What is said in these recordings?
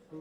Good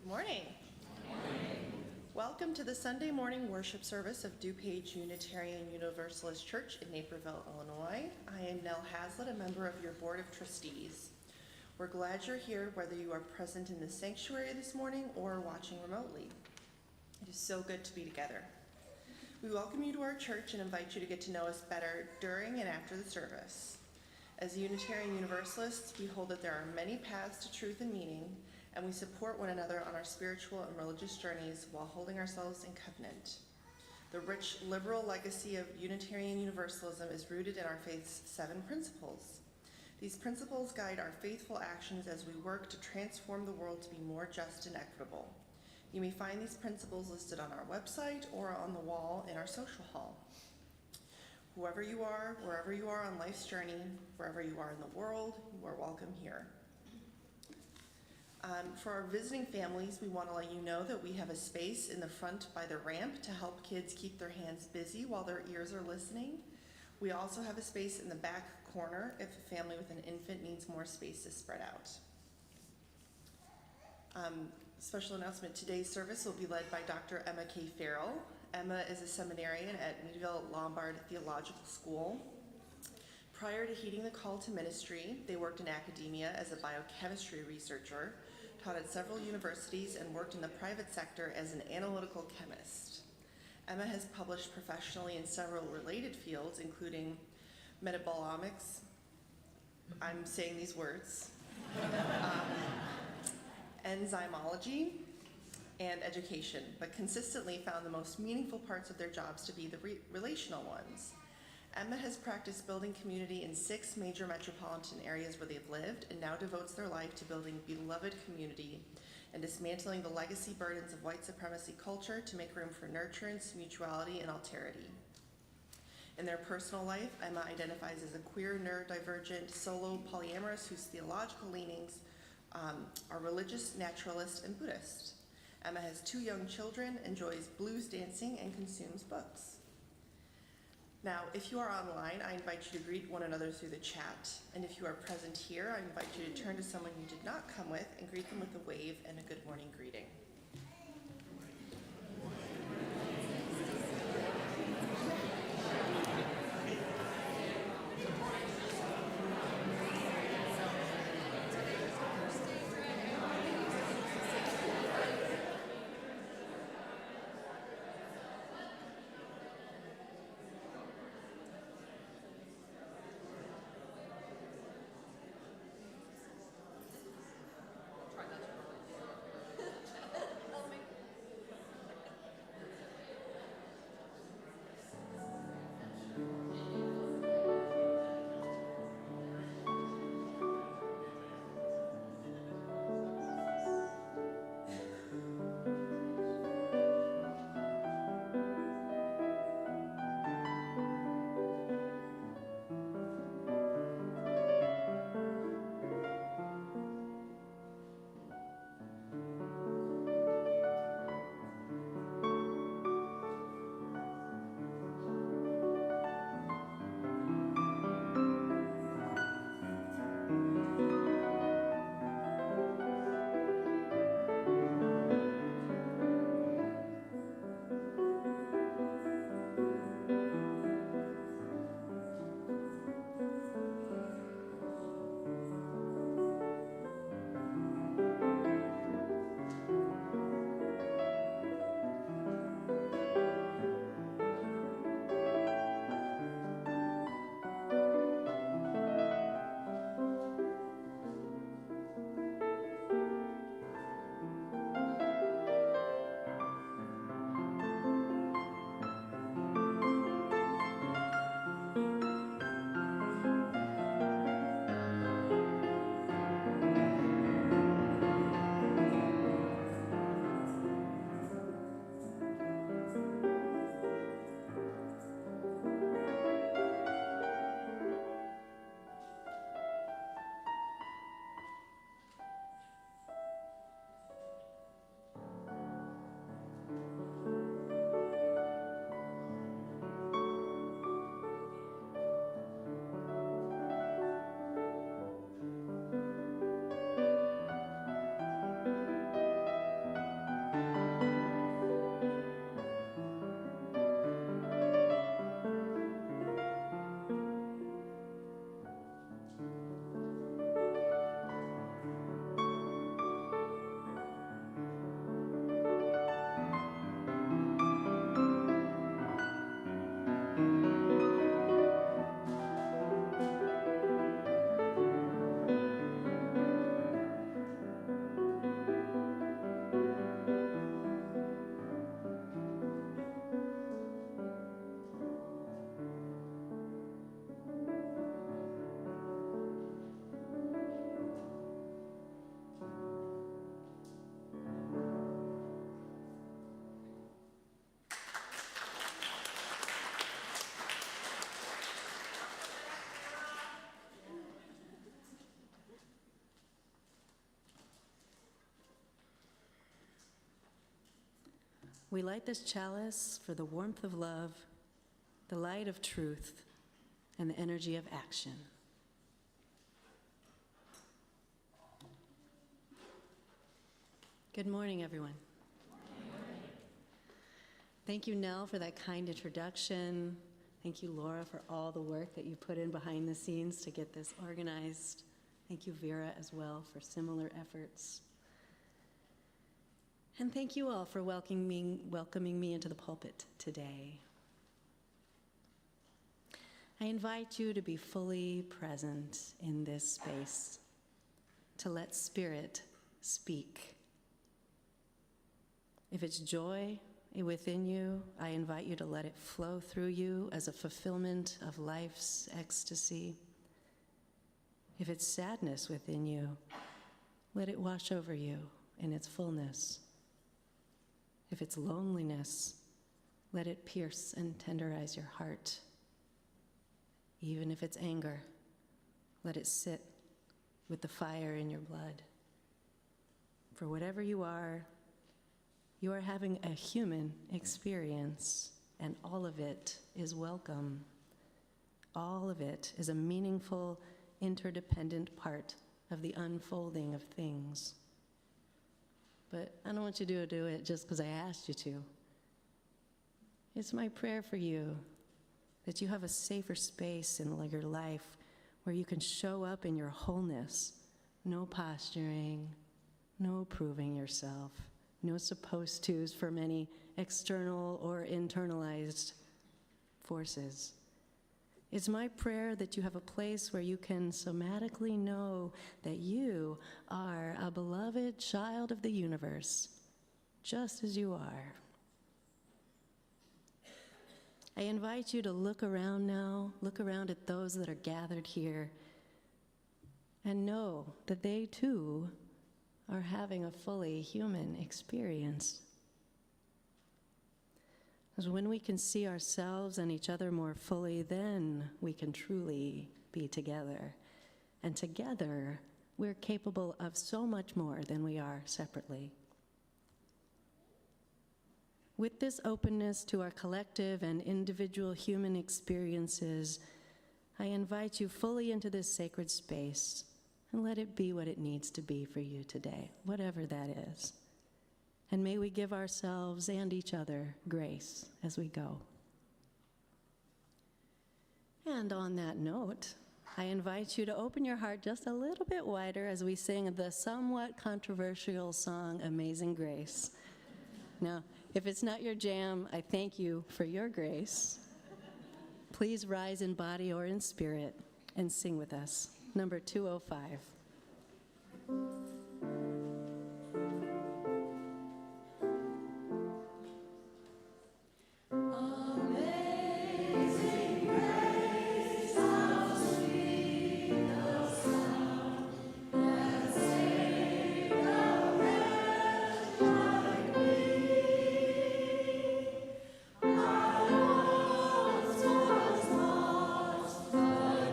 morning. Welcome to the Sunday morning worship service of DuPage Unitarian Universalist Church in Naperville, Illinois. I am Nell Hazlitt, a member of your Board of Trustees. We're glad you're here, whether you are present in the sanctuary this morning or watching remotely. It is so good to be together. We welcome you to our church and invite you to get to know us better during and after the service. As Unitarian Universalists, we hold that there are many paths to truth and meaning, and we support one another on our spiritual and religious journeys while holding ourselves in covenant. The rich liberal legacy of Unitarian Universalism is rooted in our faith's 7 principles. These principles guide our faithful actions as we work to transform the world to be more just and equitable. You may find these principles listed on our website or on the wall in our social hall. Whoever you are, wherever you are on life's journey, wherever you are in the world, you are welcome here. For our visiting families, we want to let you know that we have a space in the front by the ramp to help kids keep their hands busy while their ears are listening. We also have a space in the back corner if a family with an infant needs more space to spread out. Special announcement, today's service will be led by Dr. Emma K. Farrell. Emma is a seminarian at Meadville Lombard Theological School. Prior to heeding the call to ministry, they worked in academia as a biochemistry researcher, taught at several universities, and worked in the private sector as an analytical chemist. Emma has published professionally in several related fields, including metabolomics, I'm saying these words, enzymology, and education, but consistently found the most meaningful parts of their jobs to be the relational ones. Emma has practiced building community in 6 major metropolitan areas where they've lived and now devotes their life to building beloved community and dismantling the legacy burdens of white supremacy culture to make room for nurturance, mutuality, and alterity. In their personal life, Emma identifies as a queer, neurodivergent, solo polyamorous whose theological leanings are religious, naturalist, and Buddhist. Emma has 2 young children, enjoys blues dancing, and consumes books. Now, if you are online, I invite you to greet one another through the chat. And if you are present here, I invite you to turn to someone you did not come with and greet them with a wave and a good morning greeting. we light this chalice for the warmth of love, the light of truth, and the energy of action. Good morning, everyone. Thank you, Nell, for that kind introduction. Thank you, Laura, for all the work that you put in behind the scenes to get this organized. Thank you, Vera, as well, for similar efforts. And thank you all for welcoming me into the pulpit today. I invite you to be fully present in this space, to let Spirit speak. If it's joy within you, I invite you to let it flow through you as a fulfillment of life's ecstasy. If it's sadness within you, let it wash over you in its fullness. If it's loneliness, let it pierce and tenderize your heart. Even if it's anger, let it sit with the fire in your blood. For whatever you are having a human experience, and all of it is welcome. All of it is a meaningful, interdependent part of the unfolding of things. But I don't want you to do it just because I asked you to. It's my prayer for you that you have a safer space in your life where you can show up in your wholeness. No posturing, no proving yourself, no supposed tos from any external or internalized forces. It's my prayer that you have a place where you can somatically know that you are a beloved child of the universe, just as you are. I invite you to look around now, look around at those that are gathered here, and know that they too are having a fully human experience. Because when we can see ourselves and each other more fully, then we can truly be together. And together, we're capable of so much more than we are separately. With this openness to our collective and individual human experiences, I invite you fully into this sacred space and let it be what it needs to be for you today, whatever that is. And may we give ourselves and each other grace as we go. And on that note, I invite you to open your heart just a little bit wider as we sing the somewhat controversial song, Amazing Grace. Now, if it's not your jam, I thank you for your grace. Please rise in body or in spirit and sing with us. Number 205.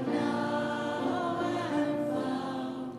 Now I'm found.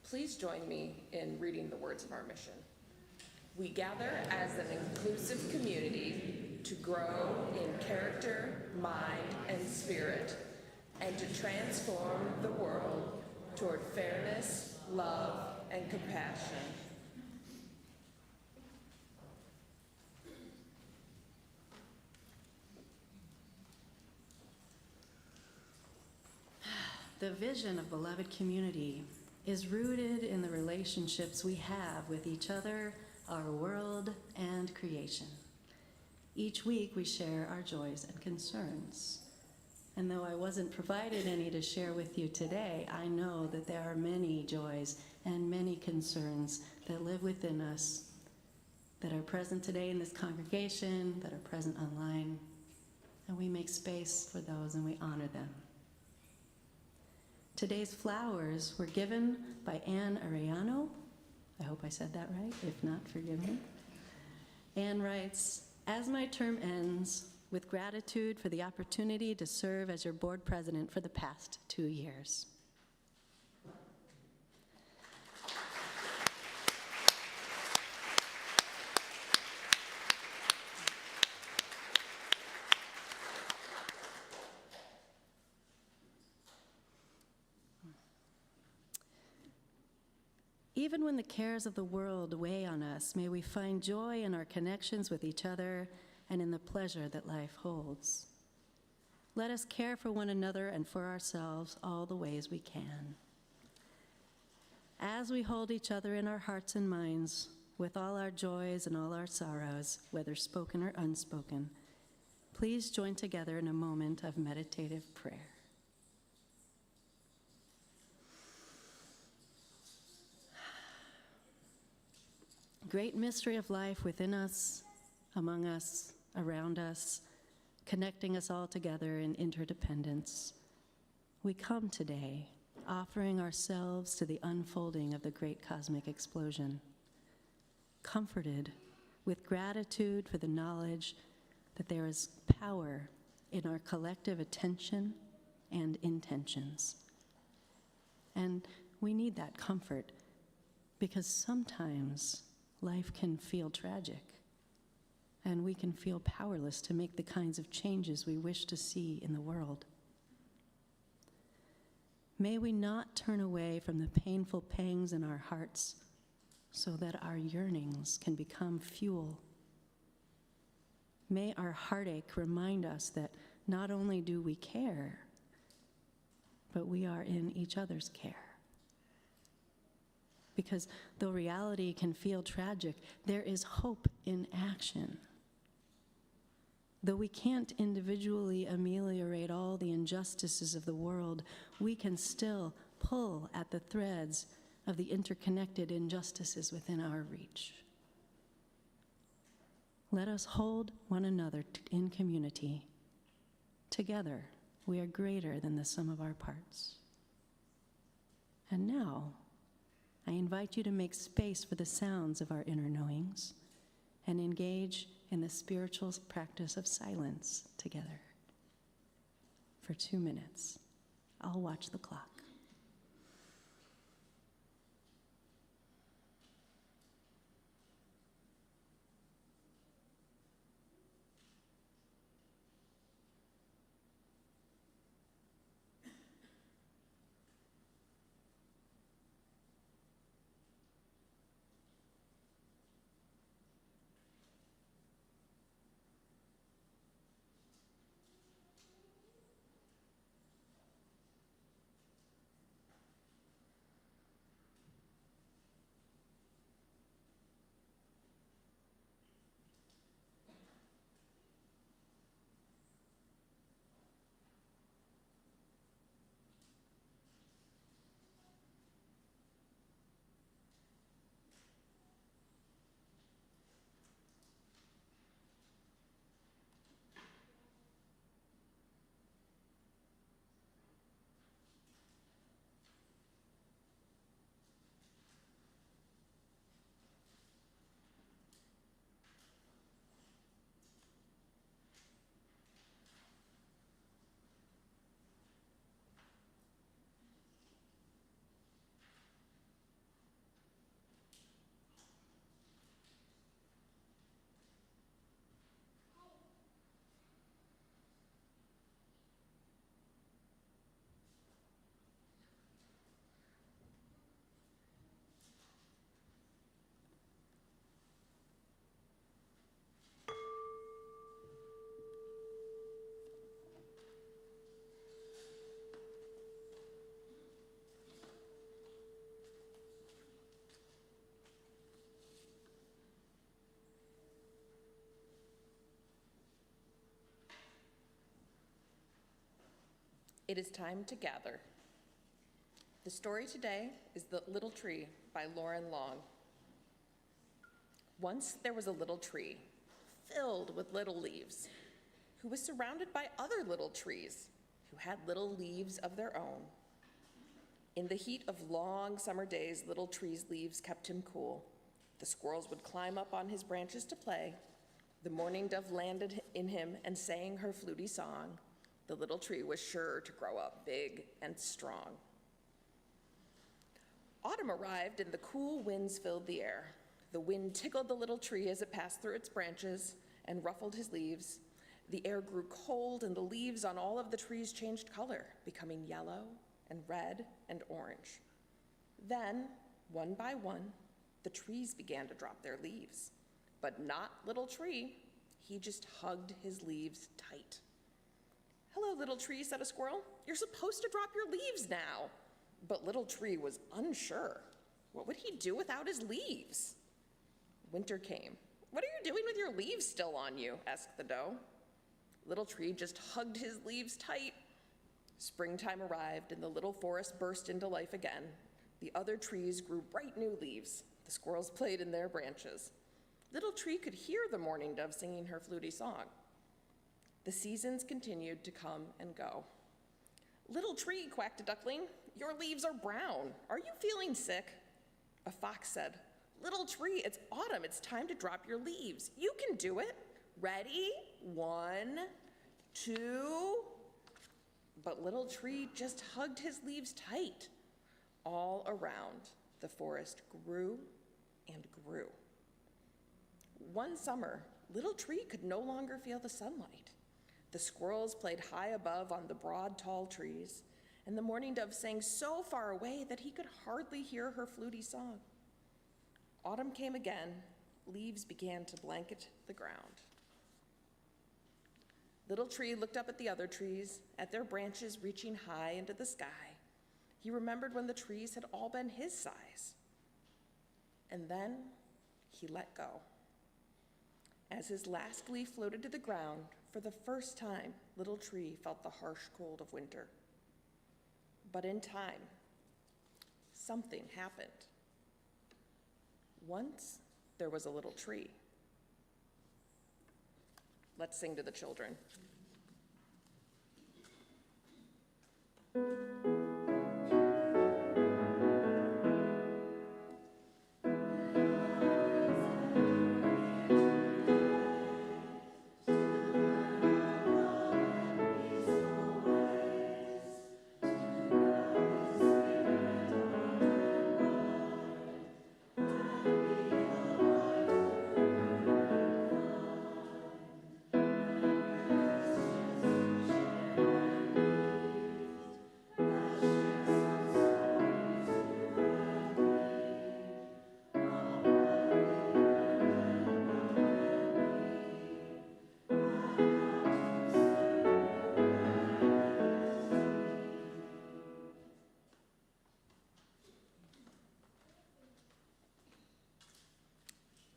Please join me in reading the words of our mission. We gather as an inclusive community to grow in character, mind, and spirit, and to transform the world toward fairness, love, and compassion. The vision of beloved community is rooted in the relationships we have with each other, our world, and creation. Each week we share our joys and concerns. And though I wasn't provided any to share with you today, I know that there are many joys and many concerns that live within us, that are present today in this congregation, that are present online. And we make space for those and we honor them. Today's flowers were given by Anne Arellano. I hope I said that right. If not, forgive me. Anne writes, "As my term ends, with gratitude for the opportunity to serve as your board president for the past 2 years." Even when the cares of the world weigh on us, may we find joy in our connections with each other and in the pleasure that life holds. Let us care for one another and for ourselves all the ways we can. As we hold each other in our hearts and minds, with all our joys and all our sorrows, whether spoken or unspoken, please join together in a moment of meditative prayer. Great mystery of life within us, among us, around us, connecting us all together in interdependence. We come today offering ourselves to the unfolding of the great cosmic explosion, comforted with gratitude for the knowledge that there is power in our collective attention and intentions. And we need that comfort because sometimes life can feel tragic, and we can feel powerless to make the kinds of changes we wish to see in the world. May we not turn away from the painful pangs in our hearts so that our yearnings can become fuel. May our heartache remind us that not only do we care, but we are in each other's care. Because though reality can feel tragic, there is hope in action. Though we can't individually ameliorate all the injustices of the world, we can still pull at the threads of the interconnected injustices within our reach. Let us hold one another in community. Together, we are greater than the sum of our parts. And now, I invite you to make space for the sounds of our inner knowings and engage in the spiritual practice of silence together. For 2 minutes, I'll watch the clock. It is time to gather. The story today is The Little Tree by Lauren Long. Once there was a little tree filled with little leaves who was surrounded by other little trees who had little leaves of their own. In the heat of long summer days, little tree's leaves kept him cool. The squirrels would climb up on his branches to play. The mourning dove landed in him and sang her fluty song. The little tree was sure to grow up big and strong. Autumn arrived and the cool winds filled the air. The wind tickled the little tree as it passed through its branches and ruffled his leaves. The air grew cold and the leaves on all of the trees changed color, becoming yellow and red and orange. Then, one by one, the trees began to drop their leaves. But not Little Tree. He just hugged his leaves tight. "Hello, Little Tree," said a squirrel. "You're supposed to drop your leaves now." But Little Tree was unsure. What would he do without his leaves? Winter came. "What are you doing with your leaves still on you?" asked the doe. Little Tree just hugged his leaves tight. Springtime arrived and the little forest burst into life again. The other trees grew bright new leaves. The squirrels played in their branches. Little Tree could hear the mourning dove singing her fluty song. The seasons continued to come and go. "Little Tree," quacked a duckling, "your leaves are brown. Are you feeling sick?" A fox said, "Little Tree, it's autumn. It's time to drop your leaves. You can do it. Ready? 1, 2. But Little Tree just hugged his leaves tight. All around, the forest grew and grew. One summer, Little Tree could no longer feel the sunlight. The squirrels played high above on the broad, tall trees, and the mourning dove sang so far away that he could hardly hear her fluty song. Autumn came again. Leaves began to blanket the ground. Little Tree looked up at the other trees, at their branches reaching high into the sky. He remembered when the trees had all been his size. And then he let go. As his last leaf floated to the ground, for the first time, Little Tree felt the harsh cold of winter. But in time, something happened. Once, there was a little tree. Let's sing to the children.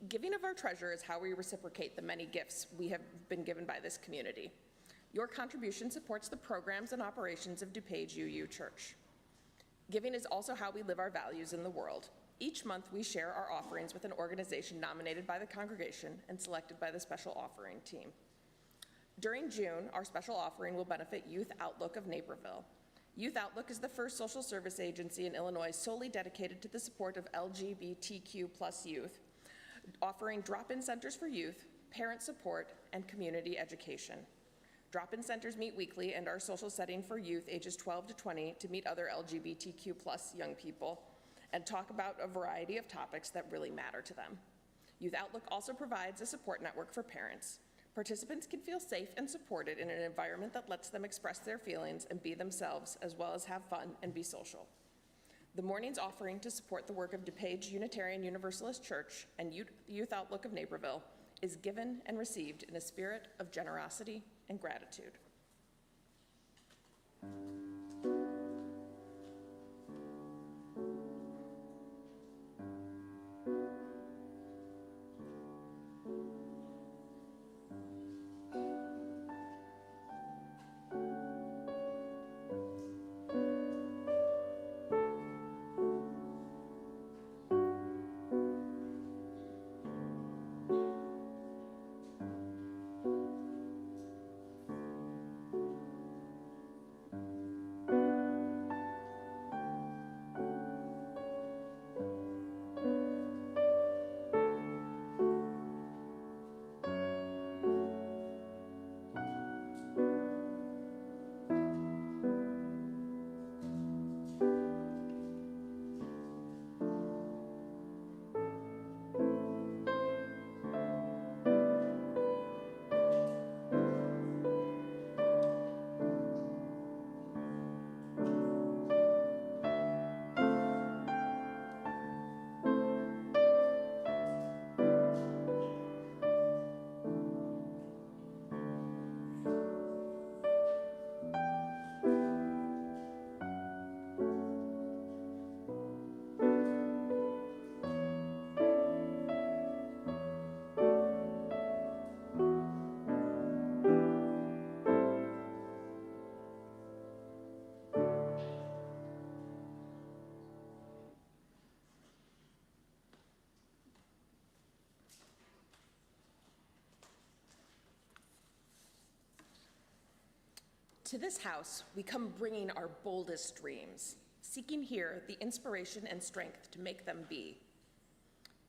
Giving of our treasure is how we reciprocate the many gifts we have been given by this community. Your contribution supports the programs and operations of DuPage UU Church. Giving is also how we live our values in the world. Each month, we share our offerings with an organization nominated by the congregation and selected by the special offering team. During June, our special offering will benefit Youth Outlook of Naperville. Youth Outlook is the first social service agency in Illinois solely dedicated to the support of LGBTQ+ youth, offering drop-in centers for youth, parent support, and community education. Drop-in centers meet weekly and are a social setting for youth ages 12 to 20 to meet other LGBTQ+ young people and talk about a variety of topics that really matter to them. Youth Outlook also provides a support network for parents. Participants can feel safe and supported in an environment that lets them express their feelings and be themselves, as well as have fun and be social. The morning's offering to support the work of DuPage Unitarian Universalist Church and Youth Outlook of Naperville is given and received in a spirit of generosity and gratitude. To this house, we come bringing our boldest dreams, seeking here the inspiration and strength to make them be.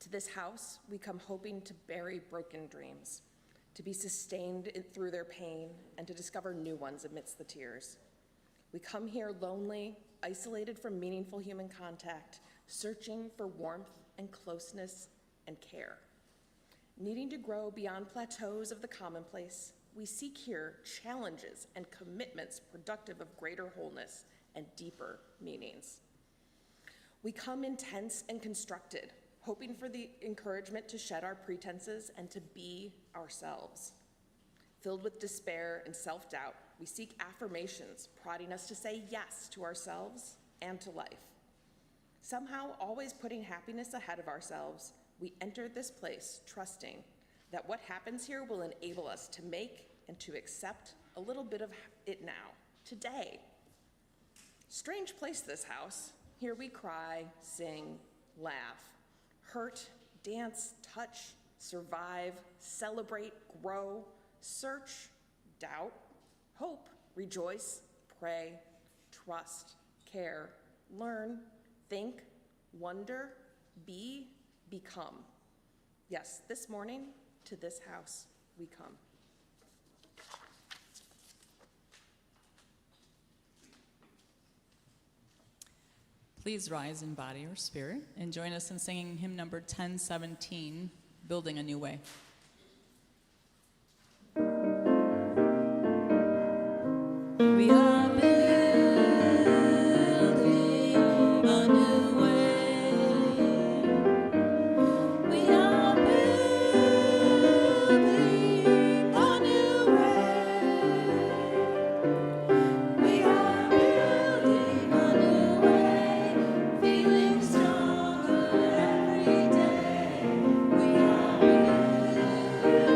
To this house, we come hoping to bury broken dreams, to be sustained through their pain, and to discover new ones amidst the tears. We come here lonely, isolated from meaningful human contact, searching for warmth and closeness and care. Needing to grow beyond plateaus of the commonplace, we seek here challenges and commitments productive of greater wholeness and deeper meanings. We come intense and constructed, hoping for the encouragement to shed our pretenses and to be ourselves. Filled with despair and self-doubt, we seek affirmations, prodding us to say yes to ourselves and to life. Somehow, always putting happiness ahead of ourselves, we enter this place trusting that what happens here will enable us to make and to accept a little bit of it now, today. Strange place, this house. Here we cry, sing, laugh, hurt, dance, touch, survive, celebrate, grow, search, doubt, hope, rejoice, pray, trust, care, learn, think, wonder, be, become. Yes, this morning, to this house we come. Please rise in body or spirit and join us in singing hymn number 1017, Building a New Way. We are building a new way. We are building a new way. We are building a new way, feeling stronger every day. We are building a new way.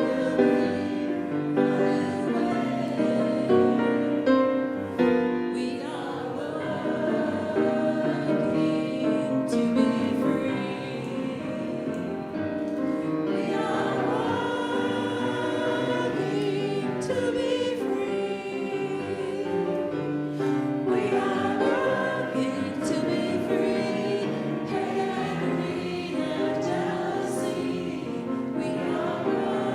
We are working to be free. We are working to be free. We are working to be free. Hate, greed, and jealousy. We are working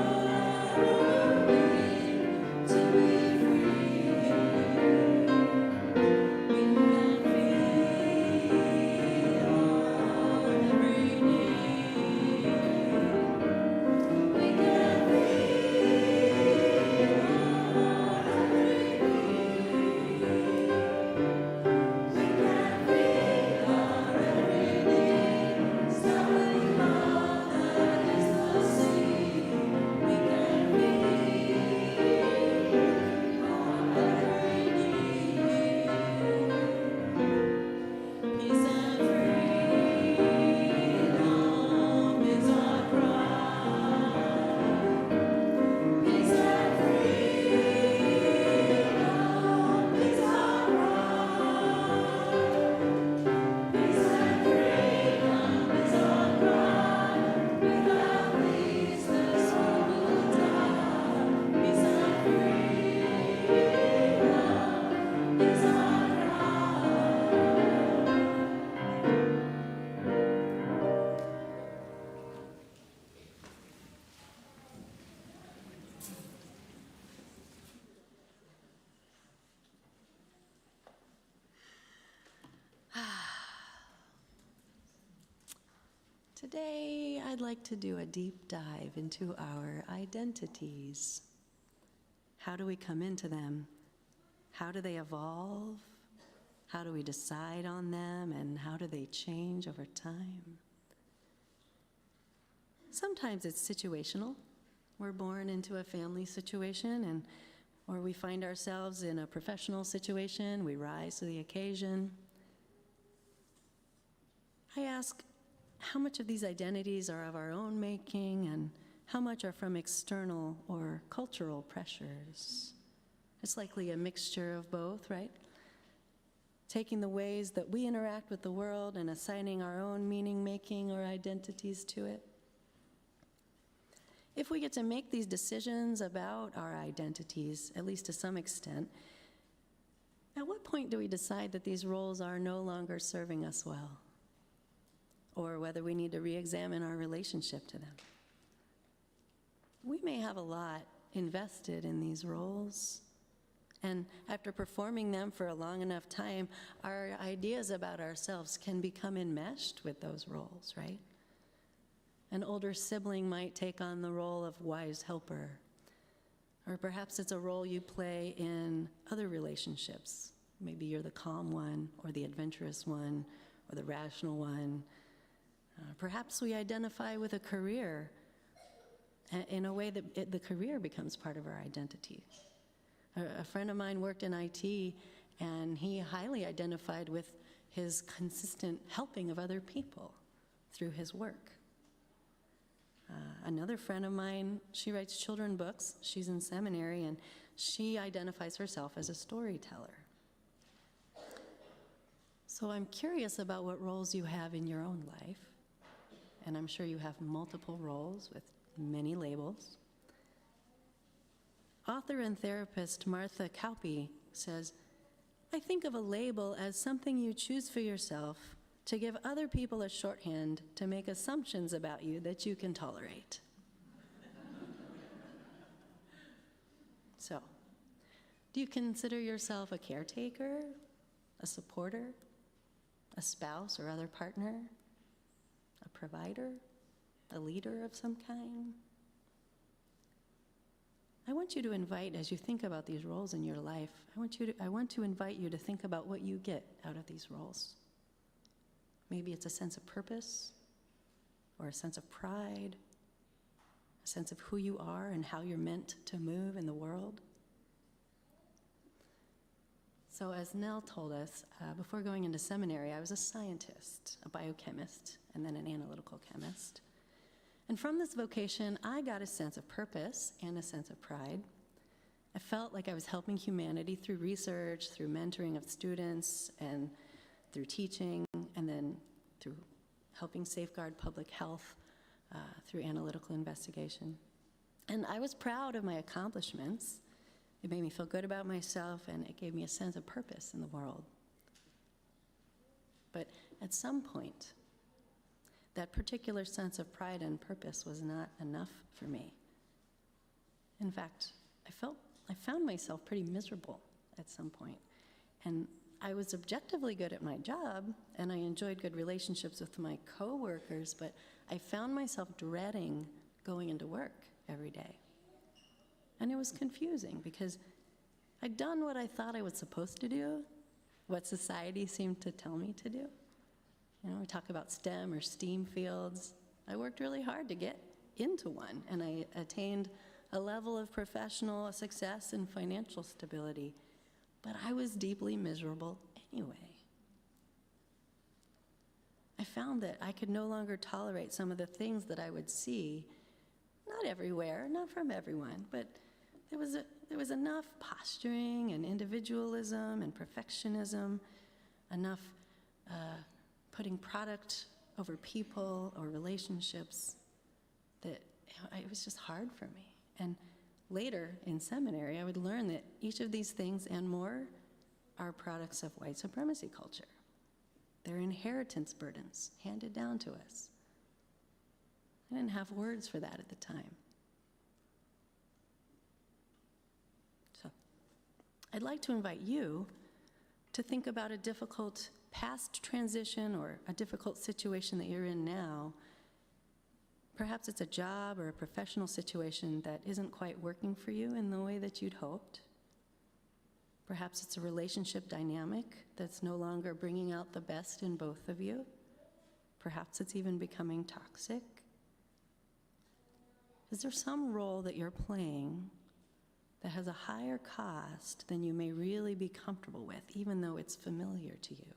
to be free. We can feel every need. We can feel every Today, I'd like to do a deep dive into our identities. How do we come into them? How do they evolve? How do we decide on them? And how do they change over time? Sometimes it's situational. We're born into a family situation, or we find ourselves in a professional situation. We rise to the occasion. I ask, how much of these identities are of our own making, and how much are from external or cultural pressures? It's likely a mixture of both, right? Taking the ways that we interact with the world and assigning our own meaning-making or identities to it. If we get to make these decisions about our identities, at least to some extent, At what point do we decide that these roles are no longer serving us well? Or whether we need to re-examine our relationship to them? We may have a lot invested in these roles, and after performing them for a long enough time, our ideas about ourselves can become enmeshed with those roles, right? An older sibling might take on the role of wise helper, or perhaps it's a role you play in other relationships. Maybe you're the calm one, or the adventurous one, or the rational one. Perhaps we identify with a career in a way that the career becomes part of our identity. A friend of mine worked in IT, and he highly identified with his consistent helping of other people through his work. Another friend of mine, she writes children's books. She's in seminary, and she identifies herself as a storyteller. So I'm curious about what roles you have in your own life, and I'm sure you have multiple roles with many labels. Author and therapist Martha Kauppi says, "I think of a label as something you choose for yourself to give other people a shorthand to make assumptions about you that you can tolerate." So, do you consider yourself a caretaker, a supporter, a spouse or other partner, a provider, a leader of some kind? I want you to invite, as you think about these roles in your life, I want to invite you to think about what you get out of these roles. Maybe it's a sense of purpose, or a sense of pride, a sense of who you are and how you're meant to move in the world. So as Nell told us, before going into seminary, I was a scientist, a biochemist, and then an analytical chemist. And from this vocation, I got a sense of purpose and a sense of pride. I felt like I was helping humanity through research, through mentoring of students, and through teaching, and then through helping safeguard public health through analytical investigation. And I was proud of my accomplishments. It made me feel good about myself, and it gave me a sense of purpose in the world. But at some point, that particular sense of pride and purpose was not enough for me. In fact, I found myself pretty miserable at some point. And I was objectively good at my job, and I enjoyed good relationships with my coworkers, but I found myself dreading going into work every day. And it was confusing because I'd done what I thought I was supposed to do, what society seemed to tell me to do. You know, we talk about STEM or STEAM fields. I worked really hard to get into one, and I attained a level of professional success and financial stability, but I was deeply miserable anyway. I found that I could no longer tolerate some of the things that I would see, not everywhere, not from everyone, but there was enough posturing and individualism and perfectionism, enough putting product over people or relationships that it was just hard for me. And later in seminary, I would learn that each of these things and more are products of white supremacy culture. They're inheritance burdens handed down to us. I didn't have words for that at the time. So I'd like to invite you to think about a difficult past transition or a difficult situation that you're in now. Perhaps it's a job or a professional situation that isn't quite working for you in the way that you'd hoped. Perhaps it's a relationship dynamic that's no longer bringing out the best in both of you. Perhaps it's even becoming toxic. Is there some role that you're playing that has a higher cost than you may really be comfortable with, even though it's familiar to you?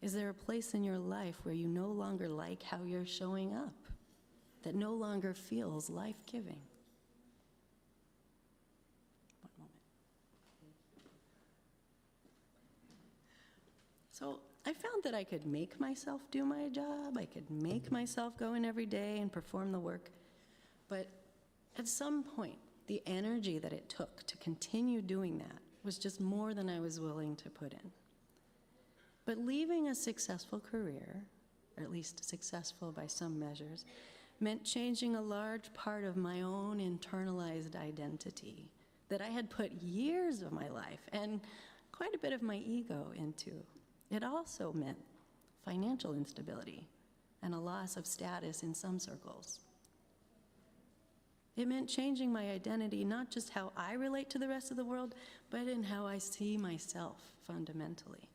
Is there a place in your life where you no longer like how you're showing up, that no longer feels life-giving? One moment. So I found that I could make myself do my job. I could make myself go in every day and perform the work. But at some point, the energy that it took to continue doing that was just more than I was willing to put in. But leaving a successful career, or at least successful by some measures, meant changing a large part of my own internalized identity that I had put years of my life and quite a bit of my ego into. It also meant financial instability and a loss of status in some circles. It meant changing my identity, not just how I relate to the rest of the world, but in how I see myself fundamentally.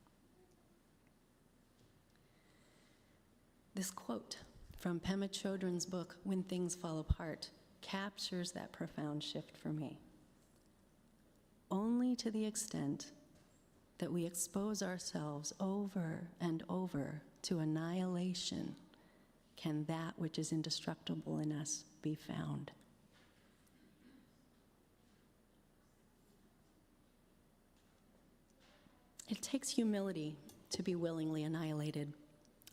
This quote from Pema Chodron's book, When Things Fall Apart, captures that profound shift for me. Only to the extent that we expose ourselves over and over to annihilation can that which is indestructible in us be found. It takes humility to be willingly annihilated,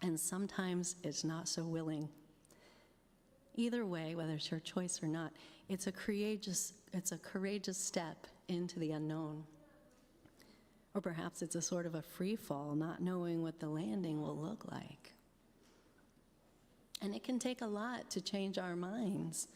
and sometimes it's not so willing. Either way, whether it's your choice or not, it's a courageous step into the unknown. Or perhaps it's a sort of a free fall, not knowing what the landing will look like. And it can take a lot to change our minds.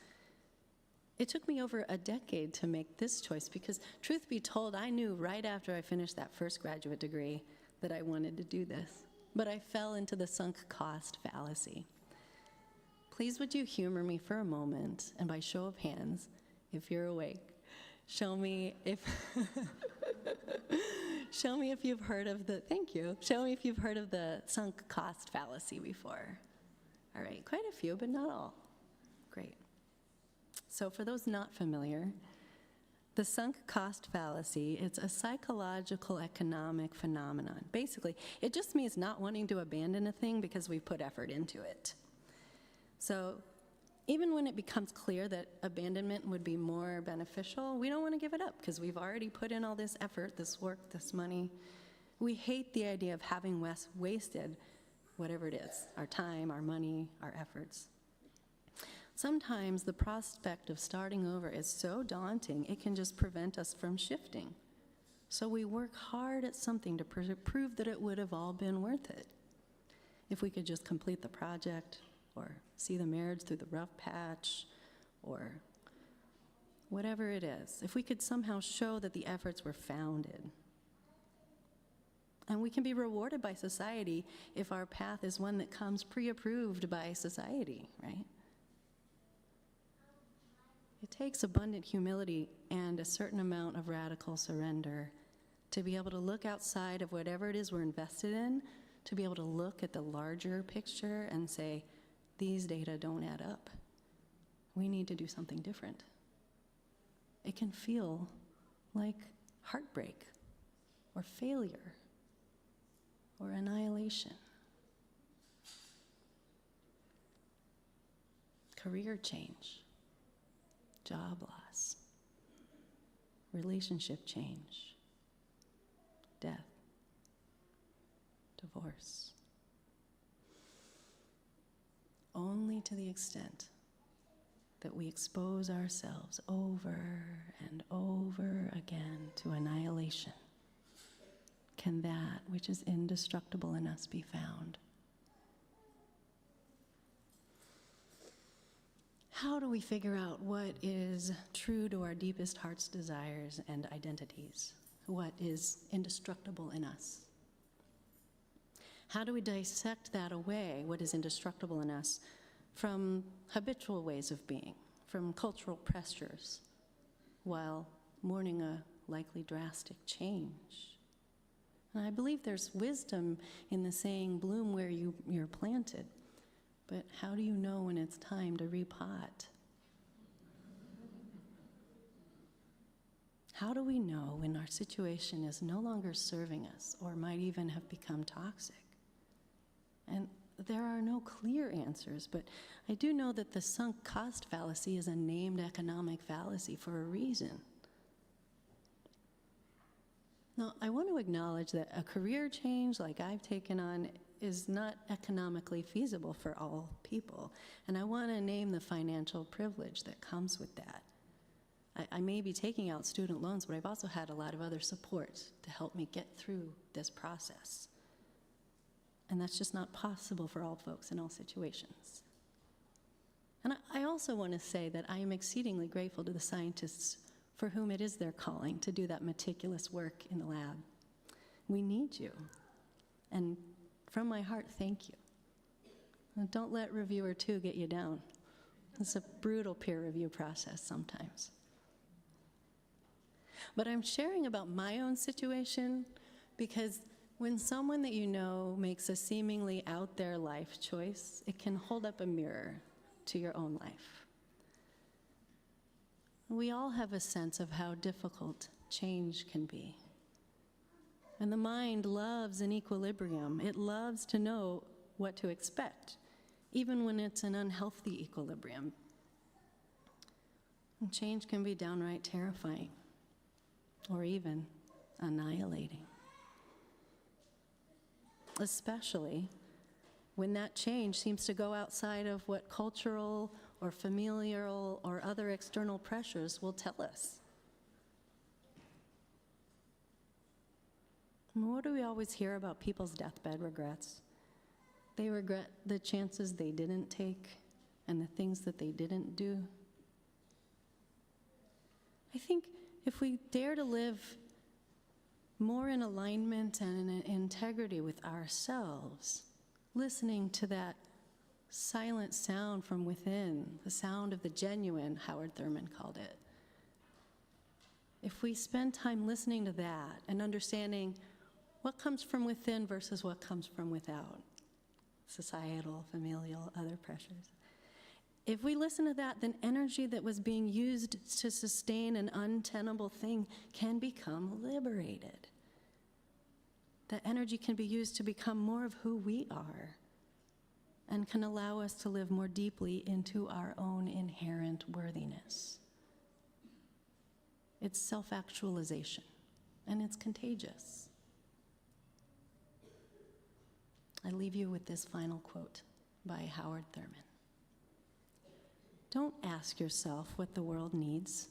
It took me over a decade to make this choice because, truth be told, I knew right after I finished that first graduate degree that I wanted to do this. But I fell into the sunk cost fallacy. Please would you humor me for a moment, and by show of hands, if you're awake, show me if you've heard of the sunk cost fallacy before. All right, quite a few, but not all. Great. So for those not familiar, the sunk cost fallacy, it's a psychological economic phenomenon. Basically, it just means not wanting to abandon a thing because we've put effort into it. So even when it becomes clear that abandonment would be more beneficial, we don't want to give it up because we've already put in all this effort, this work, this money. We hate the idea of having wasted whatever it is, our time, our money, our efforts. Sometimes the prospect of starting over is so daunting, it can just prevent us from shifting. So we work hard at something to prove that it would have all been worth it. If we could just complete the project, or see the marriage through the rough patch, or whatever it is, if we could somehow show that the efforts were founded. And we can be rewarded by society if our path is one that comes pre-approved by society, right? It takes abundant humility and a certain amount of radical surrender to be able to look outside of whatever it is we're invested in, to be able to look at the larger picture and say, these data don't add up. We need to do something different. It can feel like heartbreak or failure or annihilation. Career change, job loss, relationship change, death, divorce. Only to the extent that we expose ourselves over and over again to annihilation can that which is indestructible in us be found. How do we figure out what is true to our deepest heart's desires and identities? What is indestructible in us? How do we dissect that away, what is indestructible in us, from habitual ways of being, from cultural pressures, while mourning a likely drastic change? And I believe there's wisdom in the saying, bloom where you're planted. But how do you know when it's time to repot? How do we know when our situation is no longer serving us or might even have become toxic? And there are no clear answers, but I do know that the sunk cost fallacy is a named economic fallacy for a reason. Now, I want to acknowledge that a career change like I've taken on is not economically feasible for all people, and I want to name the financial privilege that comes with that. I may be taking out student loans, but I've also had a lot of other support to help me get through this process. And that's just not possible for all folks in all situations. And I also want to say that I am exceedingly grateful to the scientists for whom it is their calling to do that meticulous work in the lab. We need you. And from my heart, thank you. And don't let reviewer 2 get you down. It's a brutal peer review process sometimes. But I'm sharing about my own situation because when someone that you know makes a seemingly out there life choice, it can hold up a mirror to your own life. We all have a sense of how difficult change can be. And the mind loves an equilibrium. It loves to know what to expect, even when it's an unhealthy equilibrium. And change can be downright terrifying, or even annihilating. Especially when that change seems to go outside of what cultural or familial or other external pressures will tell us. And what do we always hear about people's deathbed regrets? They regret the chances they didn't take and the things that they didn't do. I think if we dare to live more in alignment and in integrity with ourselves, listening to that silent sound from within, the sound of the genuine, Howard Thurman called it. If we spend time listening to that and understanding what comes from within versus what comes from without, societal, familial, other pressures. If we listen to that, then energy that was being used to sustain an untenable thing can become liberated. That energy can be used to become more of who we are and can allow us to live more deeply into our own inherent worthiness. It's self-actualization, and it's contagious. I leave you with this final quote by Howard Thurman. Don't ask yourself what the world needs.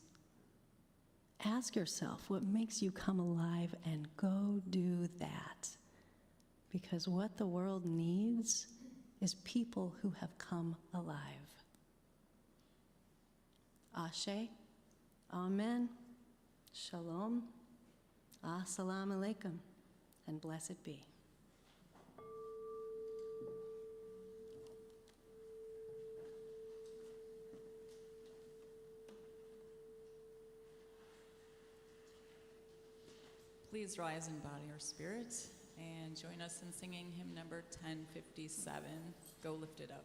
Ask yourself what makes you come alive and go do that. Because what the world needs is people who have come alive. Ashe, Amen, Shalom, Assalamu alaikum, and blessed be. Please rise in body or spirit and join us in singing hymn number 1057, Go Lift It Up.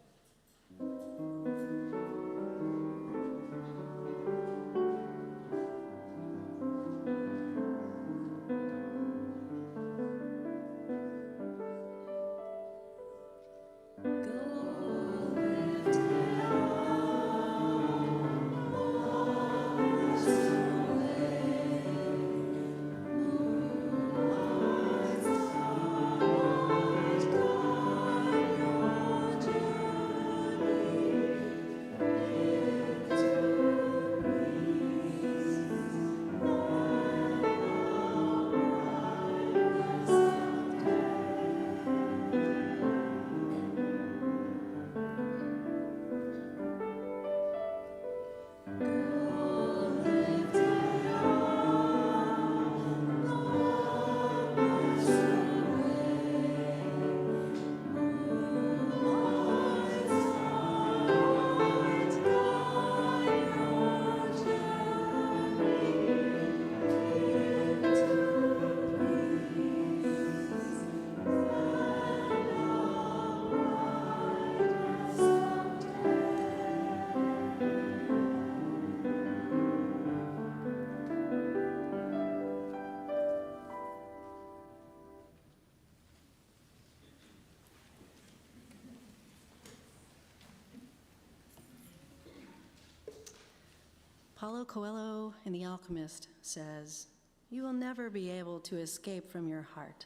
Paulo Coelho in The Alchemist says, "You will never be able to escape from your heart,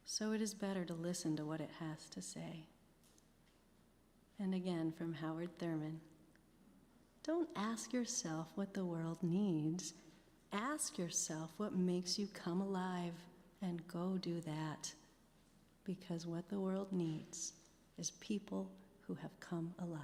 so it is better to listen to what it has to say." And again from Howard Thurman, Don't ask yourself what the world needs. Ask yourself what makes you come alive and go do that. Because what the world needs is people who have come alive.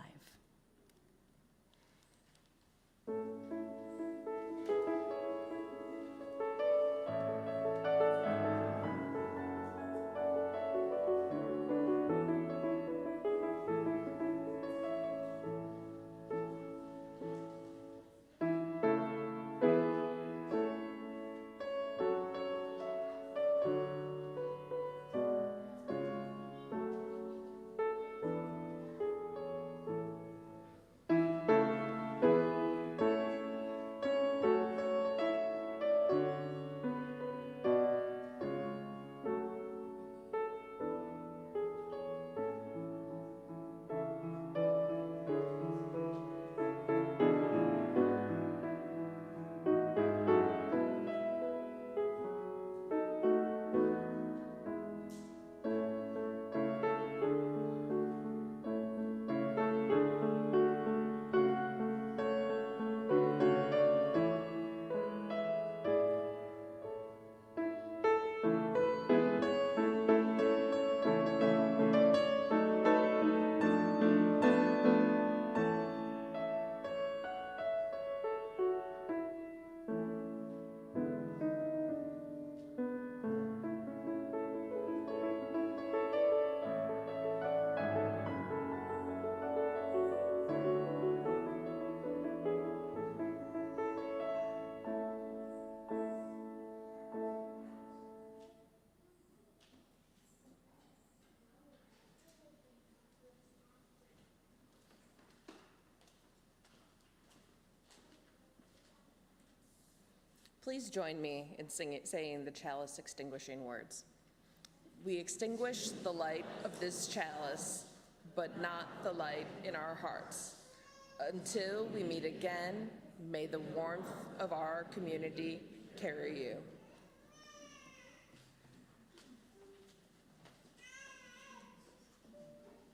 Please join me in saying the chalice extinguishing words. We extinguish the light of this chalice, but not the light in our hearts. Until we meet again, may the warmth of our community carry you.